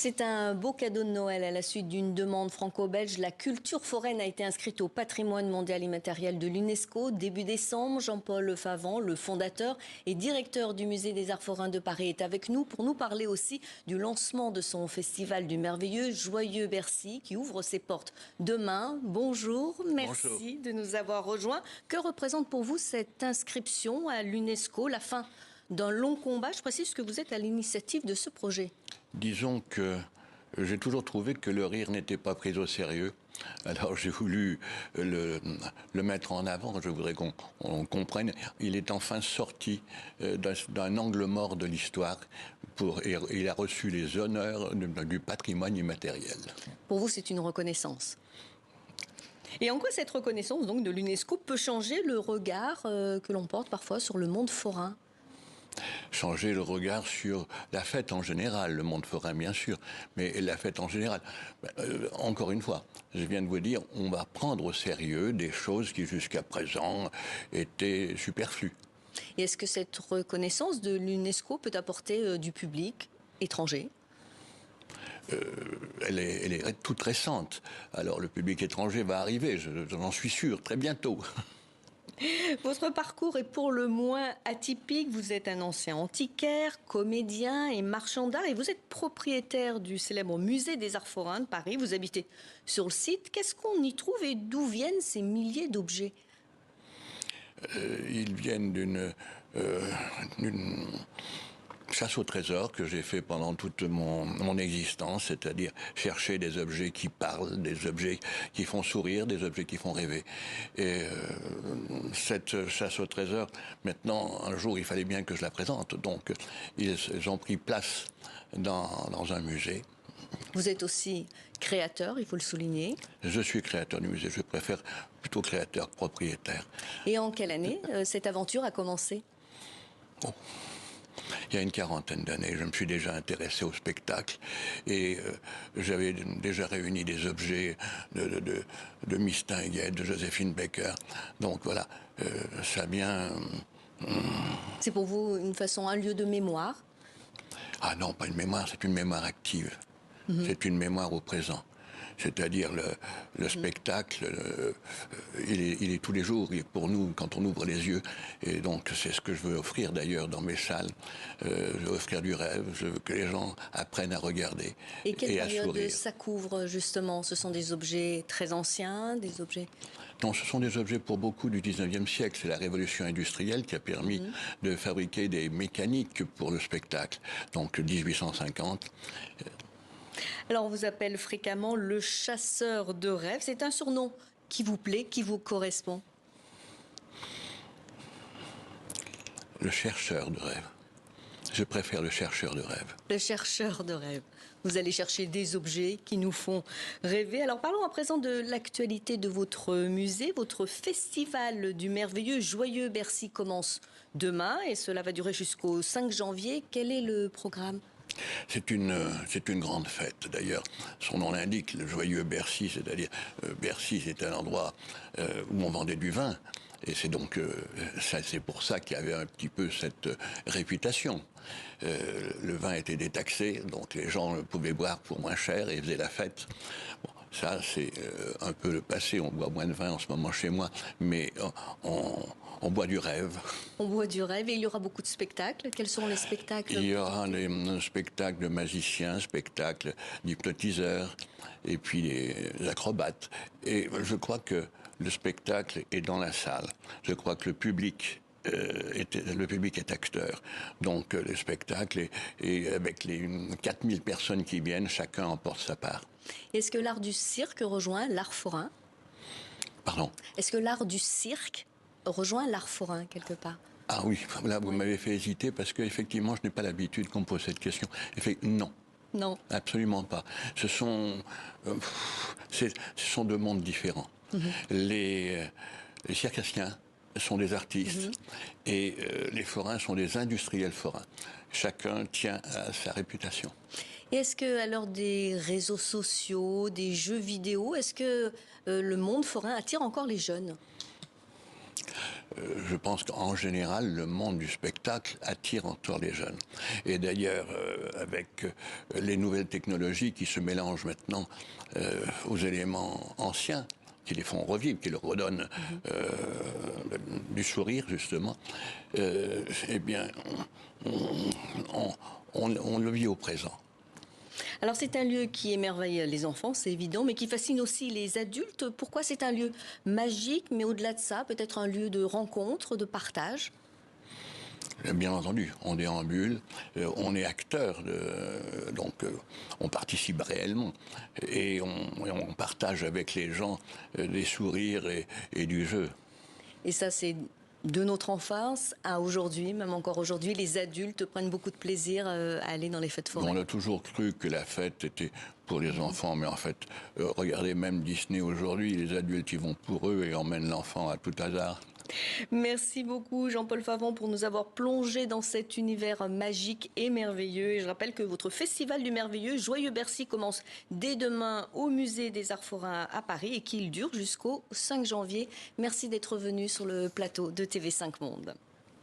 C'est un beau cadeau de Noël à la suite d'une demande franco-belge. La culture foraine a été inscrite au patrimoine mondial immatériel de l'UNESCO. Début décembre, Jean-Paul Favant, le fondateur et directeur du Musée des Arts Forains de Paris, est avec nous pour nous parler aussi du lancement de son festival du merveilleux Joyeux Bercy qui ouvre ses portes demain. Bonjour, merci de nous avoir rejoints. Que représente pour vous cette inscription à l'UNESCO, la fin d'un long combat? Je précise que vous êtes à l'initiative de ce projet. Disons que j'ai toujours trouvé que le rire n'était pas pris au sérieux. Alors j'ai voulu le mettre en avant. Je voudrais qu'on comprenne. Il est enfin sorti d'un angle mort de l'histoire. Il a reçu les honneurs du patrimoine immatériel. Pour vous, c'est une reconnaissance. Et en quoi cette reconnaissance donc, de l'UNESCO peut changer le regard que l'on porte parfois sur le monde forain ? Changer le regard sur la fête en général, le monde forain bien sûr, mais la fête en général. Encore une fois, je viens de vous dire, on va prendre au sérieux des choses qui jusqu'à présent étaient superflues. Et est-ce que cette reconnaissance de l'UNESCO peut apporter du public étranger ? Elle est toute récente. Alors le public étranger va arriver, j'en suis sûr, très bientôt. Votre parcours est pour le moins atypique. Vous êtes un ancien antiquaire, comédien et marchand d'art et vous êtes propriétaire du célèbre musée des Arts Forains de Paris. Vous habitez sur le site. Qu'est-ce qu'on y trouve et d'où viennent ces milliers d'objets ? Ils viennent d'une chasse au trésor que j'ai fait pendant toute mon existence, c'est-à-dire chercher des objets qui parlent, des objets qui font sourire, des objets qui font rêver. Et cette chasse au trésor, maintenant, un jour, il fallait bien que je la présente. Donc, ils ont pris place dans un musée. Vous êtes aussi créateur, il faut le souligner. Je suis créateur du musée, je préfère plutôt créateur propriétaire. Et en quelle année cette aventure a commencé ? Oh. Il y a une quarantaine d'années, je me suis déjà intéressé au spectacle et j'avais déjà réuni des objets de Mistinguett, de Joséphine Baker. Donc voilà, ça vient... C'est pour vous une façon, un lieu de mémoire ? Ah non, pas une mémoire, c'est une mémoire active. C'est une mémoire au présent. C'est-à-dire le spectacle, il est tous les jours, il est pour nous quand on ouvre les yeux. Et donc c'est ce que je veux offrir d'ailleurs dans mes salles. Je veux offrir du rêve, je veux que les gens apprennent à regarder et quelle et à période sourire. Ça couvre justement? Ce sont des objets très anciens, des objets... Non, ce sont des objets pour beaucoup du 19e siècle. C'est la révolution industrielle qui a permis de fabriquer des mécaniques pour le spectacle. Donc 1850... Alors, on vous appelle fréquemment le chasseur de rêves. C'est un surnom qui vous plaît, qui vous correspond? Le chercheur de rêves. Je préfère le chercheur de rêves. Le chercheur de rêves. Vous allez chercher des objets qui nous font rêver. Alors, parlons à présent de l'actualité de votre musée. Votre festival du merveilleux Joyeux Bercy commence demain et cela va durer jusqu'au 5 janvier. Quel est le programme ? C'est une grande fête, d'ailleurs. Son nom l'indique, le Joyeux Bercy, c'est-à-dire Bercy, c'est un endroit où on vendait du vin. Et c'est donc, c'est pour ça qu'il y avait un petit peu cette réputation. Le vin était détaxé, donc les gens pouvaient boire pour moins cher et faisaient la fête. Bon, ça, c'est un peu le passé. On boit moins de vin en ce moment chez moi, mais on boit du rêve. On boit du rêve et il y aura beaucoup de spectacles. Quels sont les spectacles ? Il y aura un spectacle de magiciens, spectacle d'hypnotiseurs, et puis les acrobates. Et je crois que le spectacle est dans la salle. Je crois que le public est acteur. Donc le spectacle, et avec les 4000 personnes qui viennent, chacun emporte sa part. Est-ce que l'art du cirque rejoint l'art forain ? Pardon ? Est-ce que l'art du cirque rejoint l'art forain quelque part ? Ah oui, là vous m'avez fait hésiter parce qu'effectivement je n'ai pas l'habitude qu'on me pose cette question. Non. Non. Absolument pas. Ce sont deux mondes différents. Les circassiens sont des artistes et les forains sont des industriels forains. Chacun tient à sa réputation. Et est-ce qu'à l'heure des réseaux sociaux, des jeux vidéo, est-ce que le monde forain attire encore les jeunes ? je pense qu'en général, le monde du spectacle attire encore les jeunes. Et d'ailleurs, avec les nouvelles technologies qui se mélangent maintenant aux éléments anciens, qui les font revivre, qui leur redonnent du sourire, justement, eh bien, on le vit au présent. Alors c'est un lieu qui émerveille les enfants, c'est évident, mais qui fascine aussi les adultes. Pourquoi c'est un lieu magique, mais au-delà de ça, peut-être un lieu de rencontre, de partage? Bien entendu, on déambule, on est acteur, donc on participe réellement et on partage avec les gens des sourires et du jeu. Et ça, c'est de notre enfance à aujourd'hui, même encore aujourd'hui, les adultes prennent beaucoup de plaisir à aller dans les fêtes On foraines. a toujours cru que la fête était pour les enfants, mais en fait, regardez même Disney aujourd'hui, les adultes y vont pour eux et emmènent l'enfant à tout hasard. Merci beaucoup Jean-Paul Favon pour nous avoir plongé dans cet univers magique et merveilleux. Et je rappelle que votre festival du merveilleux Joyeux Bercy commence dès demain au musée des Arts Forains à Paris et qu'il dure jusqu'au 5 janvier. Merci d'être venu sur le plateau de TV5 Monde.